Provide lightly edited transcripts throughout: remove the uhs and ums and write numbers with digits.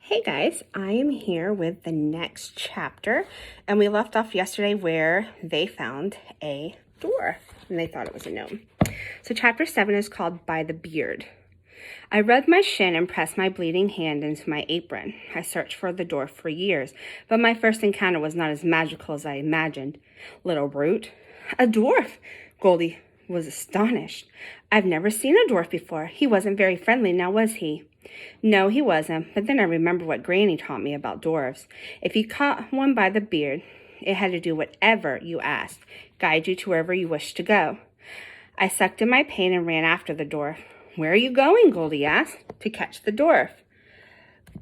Hey guys, I am here with the next chapter, and we left off yesterday where they found a dwarf and they thought it was a gnome. So chapter 7 is called By the Beard. I rubbed my shin and pressed my bleeding hand into my apron. I searched for the dwarf for years, but my first encounter was not as magical as I imagined. Little brute. A dwarf! Goldie was astonished. I've never seen a dwarf before. He wasn't very friendly, now was he? No, he wasn't, but then I remembered what Granny taught me about dwarves. If you caught one by the beard, it had to do whatever you asked, guide you to wherever you wished to go. I sucked in my pain and ran after the dwarf. Where are you going? Goldie asked. To catch the dwarf.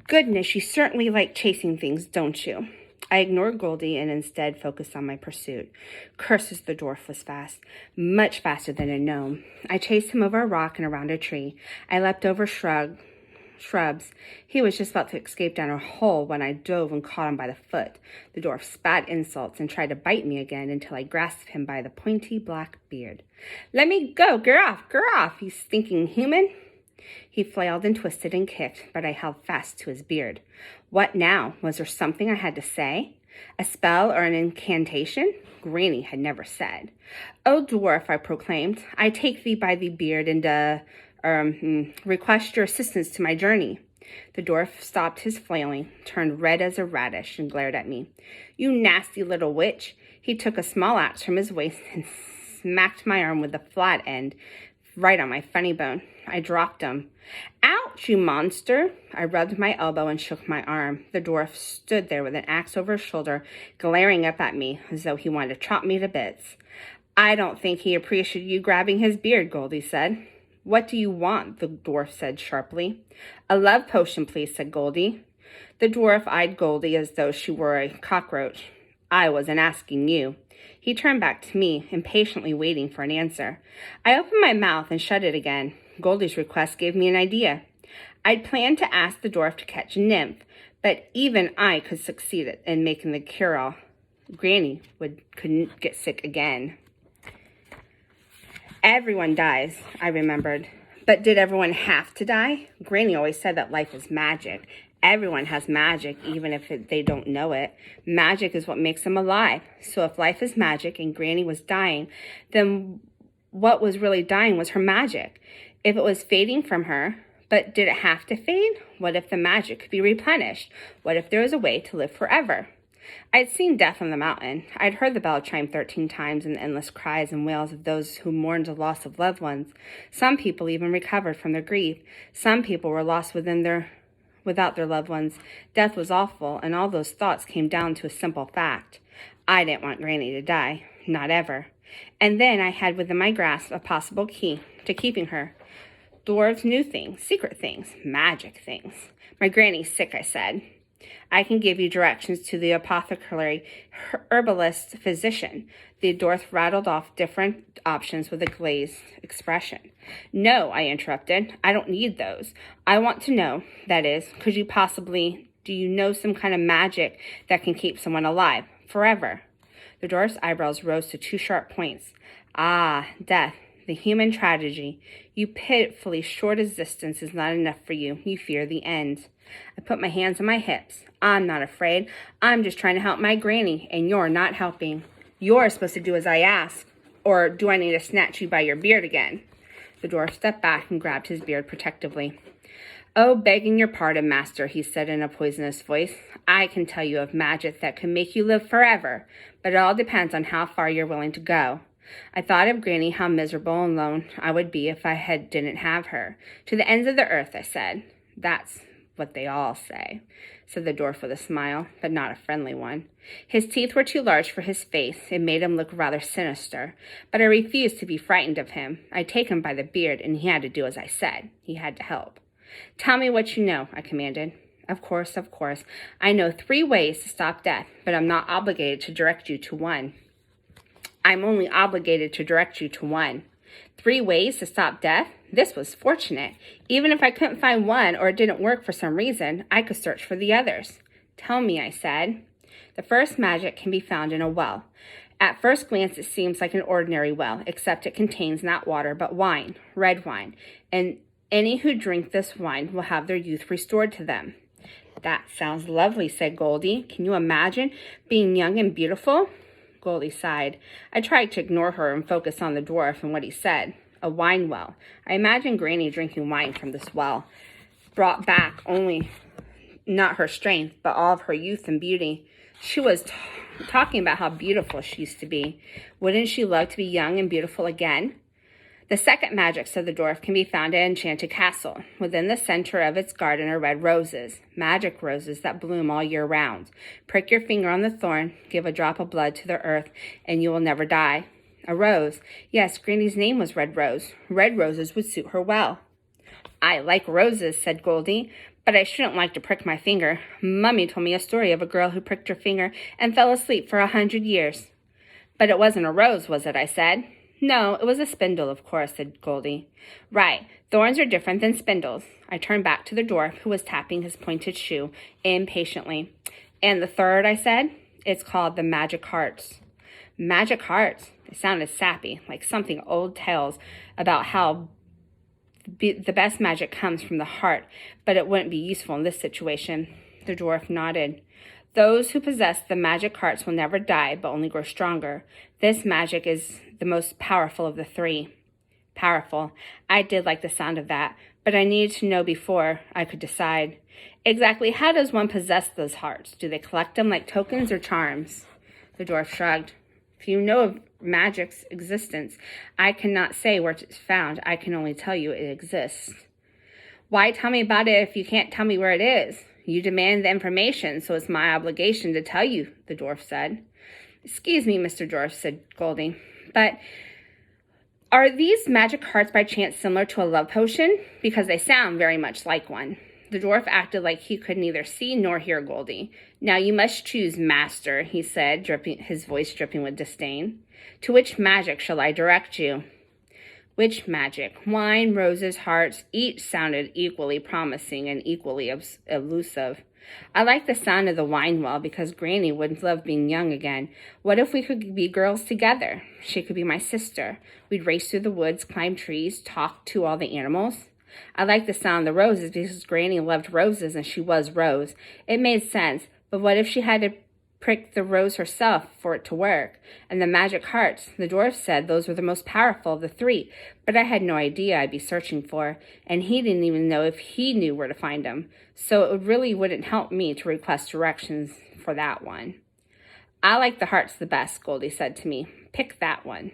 Goodness, you certainly like chasing things, don't you? I ignored Goldie and instead focused on my pursuit. Curses, the dwarf was fast, much faster than a gnome. I chased him over a rock and around a tree. I leapt over shrubs. He was just about to escape down a hole when I dove and caught him by the foot. The dwarf spat insults and tried to bite me again until I grasped him by the pointy black beard. Let me go! Get off, you stinking human! He flailed and twisted and kicked, but I held fast to his beard. What now? Was there something I had to say? A spell or an incantation? Granny had never said. "O dwarf," I proclaimed, "I take thee by the beard and, request your assistance to my journey." The dwarf stopped his flailing, turned red as a radish, and glared at me. You nasty little witch. He took a small axe from his waist and smacked my arm with the flat end right on my funny bone. I dropped him. Ouch, you monster! I rubbed my elbow and shook my arm. The dwarf stood there with an axe over his shoulder, glaring up at me as though he wanted to chop me to bits. I don't think he appreciated you grabbing his beard, Goldie said. What do you want? The dwarf said sharply. A love potion, please, said Goldie. The dwarf eyed Goldie as though she were a cockroach. I wasn't asking you. He turned back to me, impatiently waiting for an answer. I opened my mouth and shut it again. Goldie's request gave me an idea. I'd planned to ask the dwarf to catch a nymph, but even I could succeed in making the cure-all. Granny couldn't get sick again. Everyone dies, I remembered. But did everyone have to die? Granny always said that life is magic. Everyone has magic, even if they don't know it. Magic is what makes them alive. So if life is magic and Granny was dying, then what was really dying was her magic. If it was fading from her, but did it have to fade? What if the magic could be replenished? What if there was a way to live forever? I'd seen death on the mountain. I'd heard the bell chime 13 times and the endless cries and wails of those who mourned the loss of loved ones. Some people even recovered from their grief. Some people were lost without their loved ones. Death was awful, and all those thoughts came down to a simple fact. I didn't want Granny to die. Not ever. And then I had within my grasp a possible key to keeping her. Dwarves knew things, secret things, magic things. My granny's sick, I said. I can give you directions to the apothecary, herbalist, physician. The dwarf rattled off different options with a glazed expression. No, I interrupted. I don't need those. I want to know, that is, do you know some kind of magic that can keep someone alive, forever? The dwarf's eyebrows rose to two sharp points. Ah, death. The human tragedy. You pitifully short existence is not enough for you. You fear the end. I put my hands on my hips. I'm not afraid. I'm just trying to help my granny, and you're not helping. You're supposed to do as I ask. Or do I need to snatch you by your beard again? The dwarf stepped back and grabbed his beard protectively. Oh, begging your pardon, master, he said in a poisonous voice. I can tell you of magic that can make you live forever, but it all depends on how far you're willing to go. I thought of Granny, how miserable and alone I would be if I didn't have her. To the ends of the earth, I said. That's what they all say, said the dwarf with a smile, but not a friendly one. His teeth were too large for his face. It made him look rather sinister, but I refused to be frightened of him. I'd take him by the beard, and he had to do as I said. He had to help. Tell me what you know, I commanded. Of course. I know 3 ways to stop death, but I'm not obligated to direct you to one. I'm only obligated to direct you to one. 3 ways to stop death? This was fortunate. Even if I couldn't find one or it didn't work for some reason, I could search for the others. Tell me, I said. The first magic can be found in a well. At first glance, it seems like an ordinary well, except it contains not water but wine, red wine, and any who drink this wine will have their youth restored to them. That sounds lovely, said Goldie. Can you imagine being young and beautiful? Goldie sighed. I tried to ignore her and focus on the dwarf and what he said. A wine well. I imagined Granny drinking wine from this well, brought back only not her strength, but all of her youth and beauty. She was talking about how beautiful she used to be. Wouldn't she love to be young and beautiful again? The second magic, said the dwarf, can be found at Enchanted Castle. Within the center of its garden are red roses, magic roses that bloom all year round. Prick your finger on the thorn, give a drop of blood to the earth, and you will never die. A rose. Yes, Granny's name was Red Rose. Red roses would suit her well. I like roses, said Goldie, but I shouldn't like to prick my finger. Mummy told me a story of a girl who pricked her finger and fell asleep for 100 years. But it wasn't a rose, was it? I said. No, it was a spindle, of course, said Goldie. Right, thorns are different than spindles. I turned back to the dwarf, who was tapping his pointed shoe impatiently. And the third, I said, it's called the magic hearts. Magic hearts. It sounded sappy, like something old tales about how the best magic comes from the heart, but it wouldn't be useful in this situation. The dwarf nodded. Those who possess the magic hearts will never die, but only grow stronger. This magic is the most powerful of the three. Powerful. I did like the sound of that, but I needed to know before I could decide. Exactly how does one possess those hearts? Do they collect them like tokens or charms? The dwarf shrugged. If you know of magic's existence, I cannot say where it's found. I can only tell you it exists. Why tell me about it if you can't tell me where it is? You demand the information, so it's my obligation to tell you, the dwarf said. Excuse me, Mr. Dwarf, said Goldie, but are these magic hearts by chance similar to a love potion? Because they sound very much like one. The dwarf acted like he could neither see nor hear Goldie. Now you must choose, master, he said, his voice dripping with disdain. To which magic shall I direct you? Which magic? Wine, roses, hearts, each sounded equally promising and equally elusive. I like the sound of the wine well because Granny would love being young again. What if we could be girls together? She could be my sister. We'd race through the woods, climb trees, talk to all the animals. I like the sound of the roses because Granny loved roses and she was Rose. It made sense, but what if she had to prick the rose herself for it to work? And the magic hearts, the dwarf said those were the most powerful of the three, but I had no idea I'd be searching for, and he didn't even know if he knew where to find them, so it really wouldn't help me to request directions for that one. I like the hearts the best, Goldie said to me. Pick that one.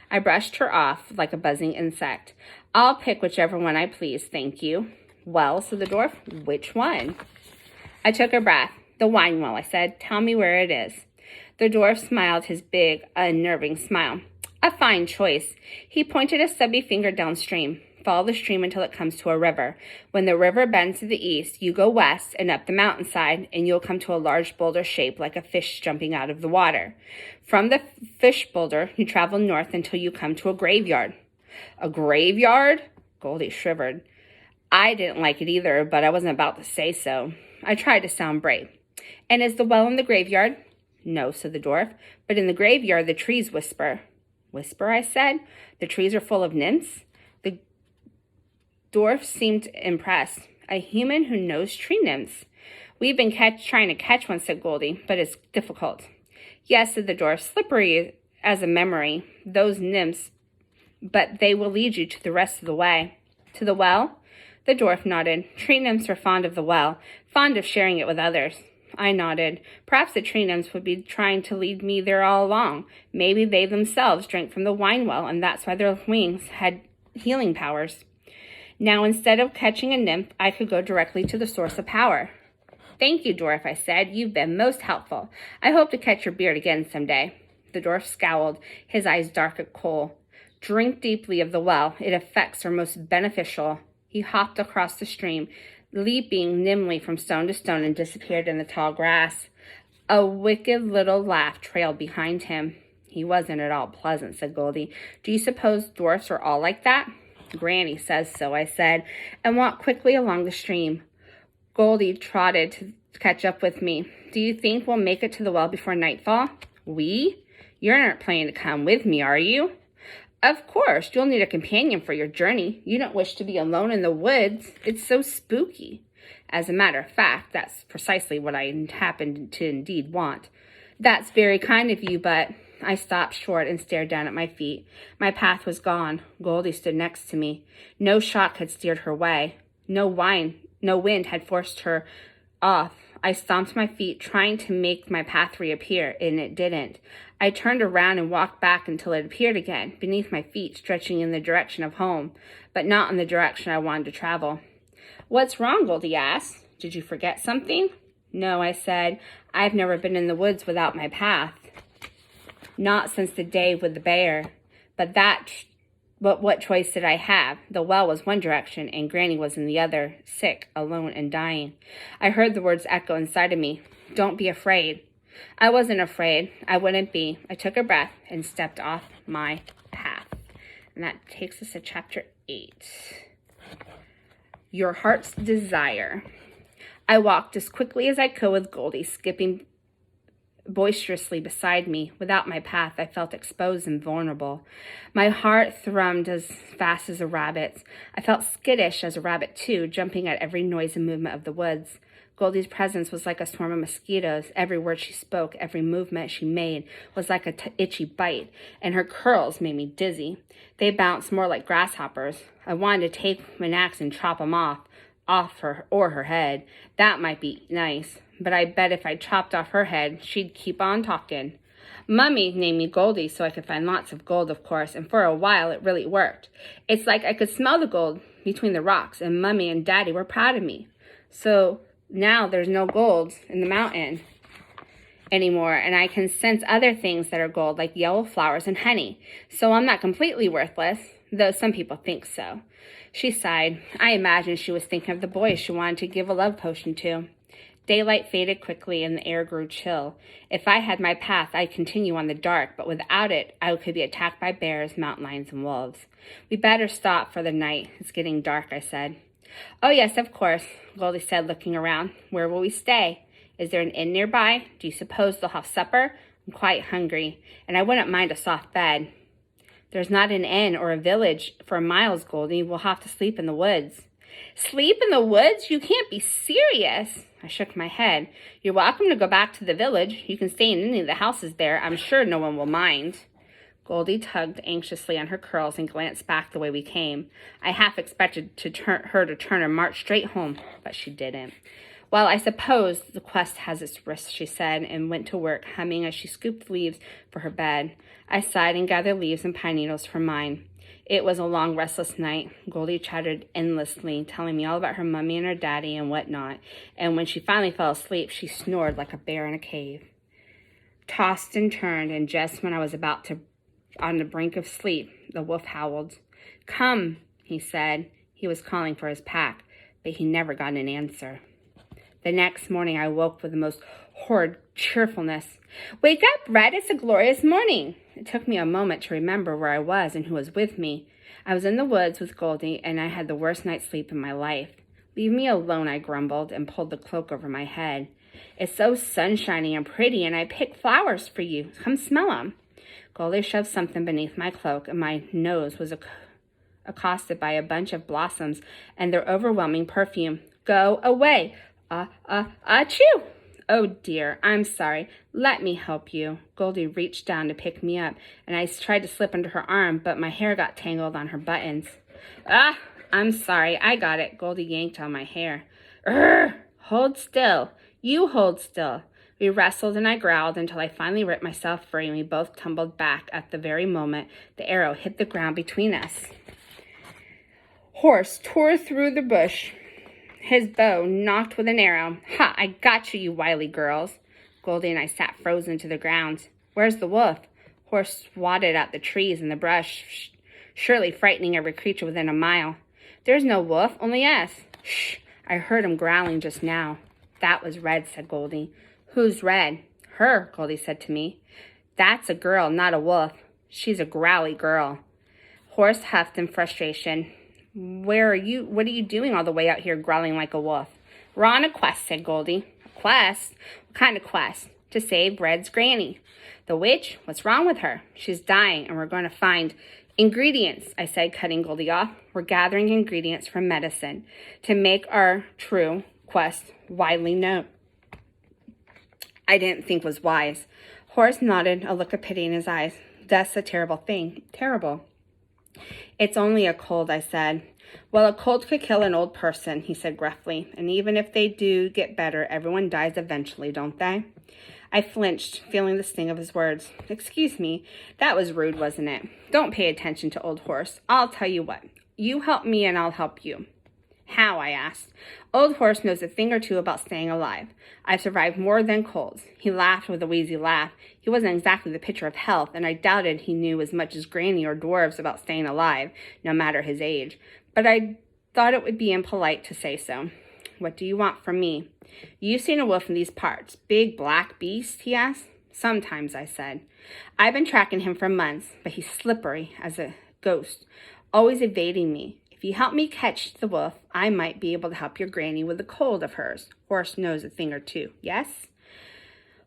I brushed her off like a buzzing insect. I'll pick whichever one I please, thank you. Well, said the dwarf, which one? I took a breath. The wine well, I said. Tell me where it is. The dwarf smiled his big, unnerving smile. A fine choice. He pointed a stubby finger downstream. Follow the stream until it comes to a river. When the river bends to the east, you go west and up the mountainside, and you'll come to a large boulder shaped like a fish jumping out of the water. From the fish boulder, you travel north until you come to a graveyard. A graveyard? Goldie shivered. I didn't like it either, but I wasn't about to say so. I tried to sound brave. And is the well in the graveyard? No, said the dwarf, but in the graveyard the trees whisper. Whisper, I said. The trees are full of nymphs? The dwarf seemed impressed. A human who knows tree nymphs. We've been trying to catch one, said Goldie, but it's difficult. Yes, said the dwarf, slippery as a memory, those nymphs, but they will lead you to the rest of the way. To the well? The dwarf nodded. Tree nymphs are fond of the well, fond of sharing it with others. I nodded. Perhaps the tree nymphs would be trying to lead me there all along. Maybe they themselves drank from the wine well, and that's why their wings had healing powers. Now, instead of catching a nymph, I could go directly to the source of power. Thank you, dwarf, I said. You've been most helpful. I hope to catch your beard again someday. The dwarf scowled, his eyes dark as coal. Drink deeply of the well. Its effects are most beneficial. He hopped across the stream, leaping nimbly from stone to stone, and disappeared in the tall grass. A wicked little laugh trailed behind him. He wasn't at all pleasant, said Goldie. Do you suppose dwarfs are all like that? Granny says so, I said, and walked quickly along the stream. Goldie trotted to catch up with me. Do you think we'll make it to the well before nightfall? We? You're not planning to come with me, are you? Of course, you'll need a companion for your journey. You don't wish to be alone in the woods. It's so spooky. As a matter of fact, that's precisely what I happened to indeed want. That's very kind of you, but I stopped short and stared down at my feet. My path was gone. Goldie stood next to me. No shock had steered her way. No wind had forced her off. I stomped my feet, trying to make my path reappear, and it didn't. I turned around and walked back until it appeared again, beneath my feet, stretching in the direction of home, but not in the direction I wanted to travel. "What's wrong?" Goldie asked. "Did you forget something?" "No," I said. "I've never been in the woods without my path. Not since the day with the bear. But what choice did I have? The well was one direction, and Granny was in the other, sick, alone, and dying." I heard the words echo inside of me. "Don't be afraid." I wasn't afraid. I wouldn't be. I took a breath and stepped off my path. And that takes us to chapter 8. Your Heart's Desire. I walked as quickly as I could with Goldie skipping boisterously beside me. Without my path, I felt exposed and vulnerable. My heart thrummed as fast as a rabbit's. I felt skittish as a rabbit, too, jumping at every noise and movement of the woods. Goldie's presence was like a swarm of mosquitoes. Every word she spoke, every movement she made was like a itchy bite, and her curls made me dizzy. They bounced more like grasshoppers. I wanted to take an axe and chop them off her head. That might be nice, but I bet if I chopped off her head, she'd keep on talking. Mummy named me Goldie so I could find lots of gold, of course, and for a while it really worked. It's like I could smell the gold between the rocks, and Mummy and Daddy were proud of me. So now there's no gold in the mountain anymore, and I can sense other things that are gold, like yellow flowers and honey. So I'm not completely worthless, though some people think so. She sighed. I imagine she was thinking of the boys she wanted to give a love potion to. Daylight faded quickly and the air grew chill. If I had my path, I'd continue on the dark, but without it, I could be attacked by bears, mountain lions, and wolves. "We better stop for the night. It's getting dark," I said. "Oh, yes, of course," Goldie said, looking around. "Where will we stay? Is there an inn nearby? Do you suppose they'll have supper? I'm quite hungry, and I wouldn't mind a soft bed." "There's not an inn or a village for miles, Goldie. We'll have to sleep in the woods." "Sleep in the woods? You can't be serious." I shook my head. "You're welcome to go back to the village. You can stay in any of the houses there. I'm sure no one will mind." Goldie tugged anxiously on her curls and glanced back the way we came. I half expected her to turn and march straight home, but she didn't. "Well, I suppose the quest has its risks," she said, and went to work, humming as she scooped leaves for her bed. I sighed and gathered leaves and pine needles for mine. It was a long, restless night. Goldie chattered endlessly, telling me all about her mummy and her daddy and whatnot, and when she finally fell asleep, she snored like a bear in a cave. Tossed and turned, and just when I was on the brink of sleep, the wolf howled. "Come," he said. He was calling for his pack, but he never got an answer. The next morning, I woke with the most horrid cheerfulness. "Wake up, Red, it's a glorious morning." It took me a moment to remember where I was and who was with me. I was in the woods with Goldie, and I had the worst night's sleep in my life. "Leave me alone," I grumbled, and pulled the cloak over my head. "It's so sunshiny and pretty, and I picked flowers for you. Come smell 'em." Goldie shoved something beneath my cloak, and my nose was accosted by a bunch of blossoms and their overwhelming perfume. "Go away! Achoo! Oh dear, I'm sorry. Let me help you." Goldie reached down to pick me up, and I tried to slip under her arm, but my hair got tangled on her buttons. "Ah, I'm sorry. I got it." Goldie yanked on my hair. Hold still. You hold still." We wrestled and I growled until I finally ripped myself free, and we both tumbled back at the very moment the arrow hit the ground between us. Horse tore through the bush, his bow knocked with an arrow. "Ha, I got you, you wily girls." Goldie and I sat frozen to the ground. "Where's the wolf?" Horse swatted at the trees and the brush, surely frightening every creature within a mile. "There's no wolf, only us." "Shh, I heard him growling just now." "That was Red," said Goldie. "Who's Red?" "Her," Goldie said to me. "That's a girl, not a wolf. She's a growly girl." Horse huffed in frustration. What are you doing all the way out here growling like a wolf?" "We're on a quest," said Goldie. "A quest? What kind of quest?" "To save Red's granny." "The witch? What's wrong with her?" "She's dying, and we're going to find ingredients," I said, cutting Goldie off. "We're gathering ingredients for medicine to make our true quest widely known. I didn't think was wise. Horace nodded, a look of pity in his eyes. Death's a terrible thing. Terrible. It's only a cold, I said. Well, a cold could kill an old person, he said gruffly. And even if they do get better, everyone dies eventually, don't they? I flinched, feeling the sting of his words. Excuse me, that was rude, wasn't it? Don't pay attention to old Horace. I'll tell you what. You help me and I'll help you. How? I asked. Old Horace knows a thing or two about staying alive. I've survived more than colds. He laughed with a wheezy laugh. He wasn't exactly the picture of health, and I doubted he knew as much as Granny or dwarves about staying alive, no matter his age. But I thought it would be impolite to say so. What do you want from me? You've seen a wolf in these parts. Big black beast? He asked. Sometimes, I said. I've been tracking him for months, but he's slippery as a ghost, always evading me. If you help me catch the wolf, I might be able to help your granny with a cold of hers. Horace knows a thing or two. Yes?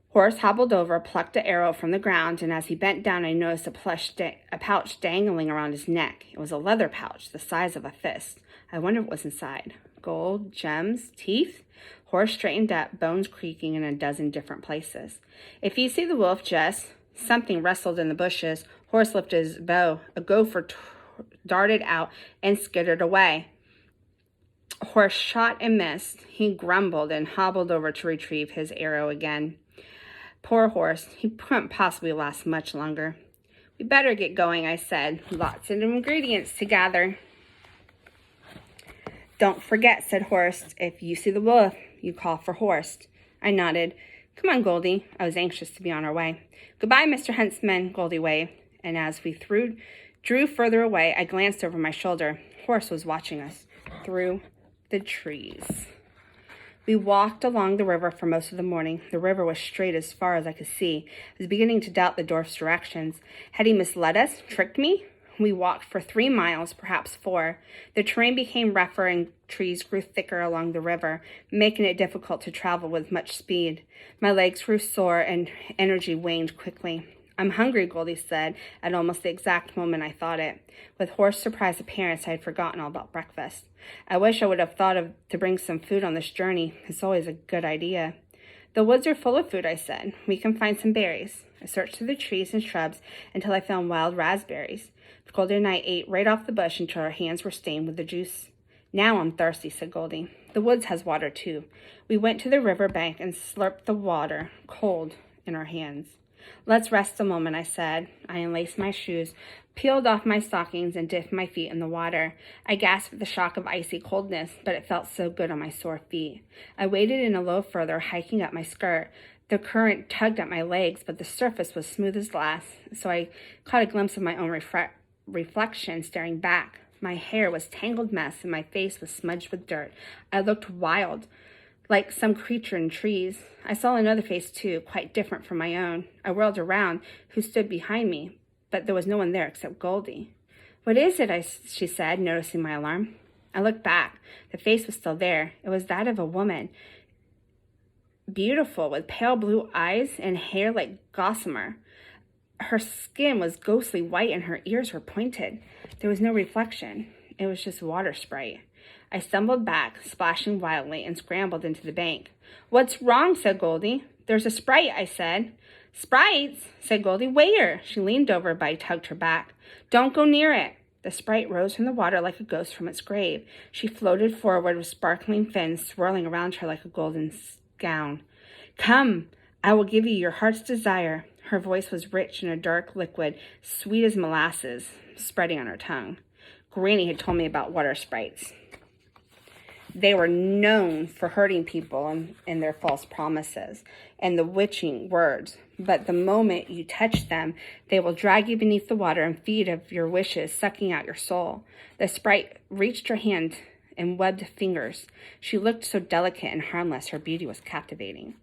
Horace hobbled over, plucked an arrow from the ground, and as he bent down, I noticed a pouch dangling around his neck. It was a leather pouch, the size of a fist. I wondered what was inside. Gold, gems, teeth? Horace straightened up, bones creaking in a dozen different places. If you see the wolf, Jess, something rustled in the bushes. Horace lifted his bow. A gopher darted out and skittered away. Horace shot and missed. He grumbled and hobbled over to retrieve his arrow again. Poor Horace, he couldn't possibly last much longer. We better get going, I said. Lots of ingredients to gather. Don't forget, said Horace, if you see the wolf, you call for Horace. I nodded. Come on, Goldie. I was anxious to be on our way. Goodbye, Mr. Huntsman, Goldie waved, and as we drew further away, I glanced over my shoulder. Horace was watching us through the trees. We walked along the river for most of the morning. The river was straight as far as I could see. I was beginning to doubt the dwarf's directions. Had he misled us, tricked me? We walked for 3 miles, perhaps 4. The terrain became rougher and trees grew thicker along the river, making it difficult to travel with much speed. My legs grew sore and energy waned quickly. I'm hungry, Goldie said, at almost the exact moment I thought it. With Horace's surprised appearance, I had forgotten all about breakfast. I wish I would have thought to bring some food on this journey. It's always a good idea. The woods are full of food, I said. We can find some berries. I searched through the trees and shrubs until I found wild raspberries. Goldie and I ate right off the bush until our hands were stained with the juice. Now I'm thirsty, said Goldie. The woods has water, too. We went to the river bank and slurped the water, cold, in our hands. Let's rest a moment, I said. I unlaced my shoes, peeled off my stockings, and dipped my feet in the water. I gasped at the shock of icy coldness, but it felt so good on my sore feet. I waded in a little further, hiking up my skirt. The current tugged at my legs, but the surface was smooth as glass, so I caught a glimpse of my own reflection staring back. My hair was tangled mess, and my face was smudged with dirt. I looked wild, like some creature in trees. I saw another face, too, quite different from my own. I whirled around, who stood behind me, but there was no one there except Goldie. What is it? She said, noticing my alarm. I looked back. The face was still there. It was that of a woman, beautiful, with pale blue eyes and hair like gossamer. Her skin was ghostly white and her ears were pointed. There was no reflection. It was just water sprite. I stumbled back, splashing wildly, and scrambled into the bank. What's wrong? Said Goldie. There's a sprite, I said. Sprites? Said Goldie. Where? She leaned over, but I tugged her back. Don't go near it. The sprite rose from the water like a ghost from its grave. She floated forward with sparkling fins swirling around her like a golden gown. Come, I will give you your heart's desire. Her voice was rich in a dark liquid, sweet as molasses, spreading on her tongue. Granny had told me about water sprites. They were known for hurting people and their false promises and the witching words. But the moment you touch them, they will drag you beneath the water and feed of your wishes, sucking out your soul. The sprite reached her hand and webbed fingers. She looked so delicate and harmless, her beauty was captivating.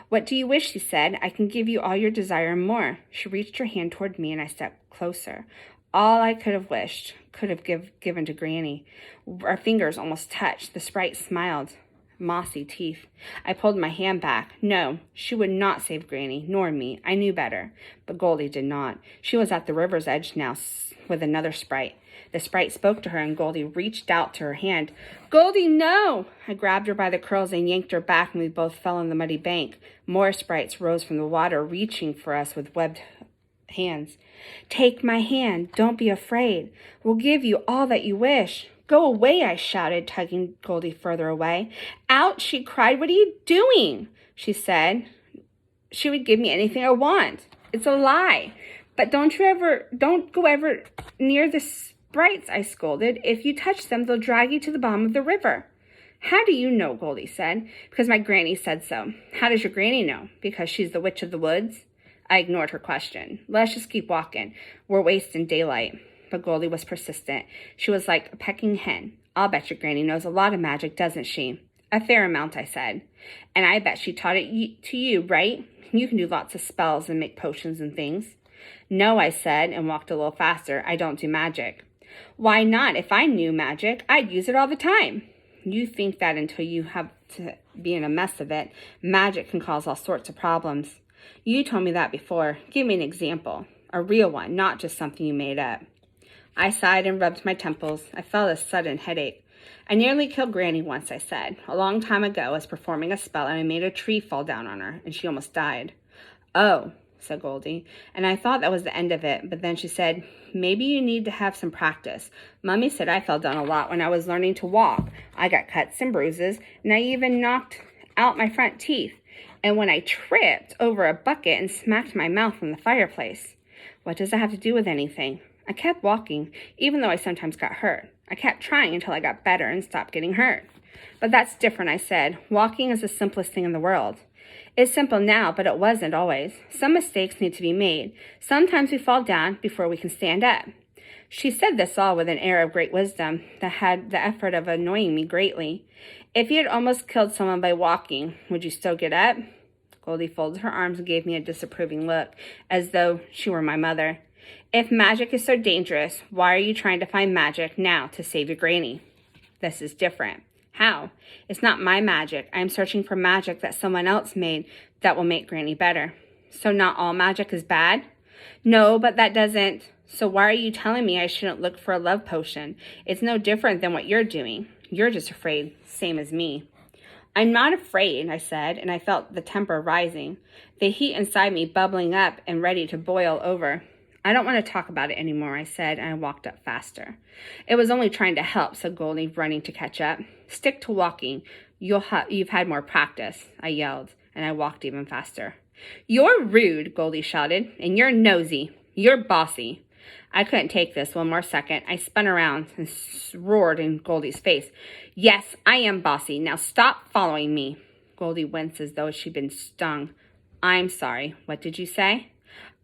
What do you wish? She said. I can give you all your desire and more. She reached her hand toward me and I stepped closer. All I could have wished, could have given to Granny. Our fingers almost touched. The sprite smiled. mossy teeth. I pulled my hand back. No, she would not save Granny, nor me. I knew better. But Goldie did not. She was at the river's edge now with another sprite. The sprite spoke to her, and Goldie reached out to her hand. Goldie, no! I grabbed her by the curls and yanked her back, and we both fell on the muddy bank. More sprites rose from the water, reaching for us with webbed hands. Take my hand. Don't be afraid. We'll give you all that you wish. Go away, I shouted, tugging Goldie further away. Out, she cried. What are you doing? She said she would give me anything I want. It's a lie. But don't go ever near the sprites, I scolded. If you touch them, they'll drag you to the bottom of the river. How do you know? Goldie said. Because my granny said so. How does your granny know? Because she's the witch of the woods? I ignored her question. Let's just keep walking. We're wasting daylight. But Goldie was persistent. She was like a pecking hen. I'll bet your granny knows a lot of magic, doesn't she? A fair amount, I said. And I bet she taught it to you, right? You can do lots of spells and make potions and things. No, I said, and walked a little faster. I don't do magic. Why not? If I knew magic, I'd use it all the time. You think that until you have to be in a mess of it. Magic can cause all sorts of problems. You told me that before. Give me an example. A real one, not just something you made up. I sighed and rubbed my temples. I felt a sudden headache. I nearly killed Granny once, I said. A long time ago, I was performing a spell and I made a tree fall down on her, and she almost died. Oh, said Goldie, and I thought that was the end of it, but then she said, maybe you need to have some practice. Mummy said I fell down a lot when I was learning to walk. I got cuts and bruises, and I even knocked out my front teeth. And when I tripped over a bucket and smacked my mouth on the fireplace. What does that have to do with anything? I kept walking, even though I sometimes got hurt. I kept trying until I got better and stopped getting hurt. But that's different, I said. Walking is the simplest thing in the world. It's simple now, but it wasn't always. Some mistakes need to be made. Sometimes we fall down before we can stand up. She said this all with an air of great wisdom that had the effort of annoying me greatly. If you had almost killed someone by walking, would you still get up? Goldie folded her arms and gave me a disapproving look, as though she were my mother. If magic is so dangerous, why are you trying to find magic now to save your granny? This is different. How? It's not my magic. I am searching for magic that someone else made that will make Granny better. So not all magic is bad? No, but that doesn't. So why are you telling me I shouldn't look for a love potion? It's no different than what you're doing. You're just afraid, same as me. I'm not afraid, I said, and I felt the temper rising, the heat inside me bubbling up and ready to boil over. I don't want to talk about it anymore, I said, and I walked up faster. It was only trying to help, said Goldie, running to catch up. Stick to walking. You've had more practice, I yelled, and I walked even faster. You're rude, Goldie shouted, and you're nosy. You're bossy. I couldn't take this one more second. I spun around and roared in Goldie's face. Yes, I am bossy. Now stop following me. Goldie winced as though she'd been stung. I'm sorry. What did you say?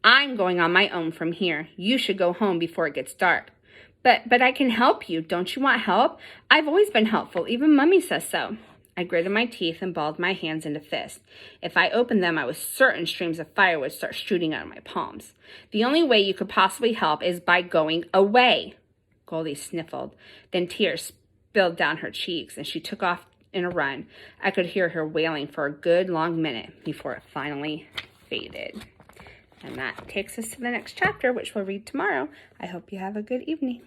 I'm going on my own from here. You should go home before it gets dark. But I can help you. Don't you want help? I've always been helpful. Even Mummy says so. I gritted my teeth and balled my hands into fists. If I opened them, I was certain streams of fire would start shooting out of my palms. The only way you could possibly help is by going away. Goldie sniffled. Then tears spilled down her cheeks, and she took off in a run. I could hear her wailing for a good long minute before it finally faded. And that takes us to the next chapter, which we'll read tomorrow. I hope you have a good evening.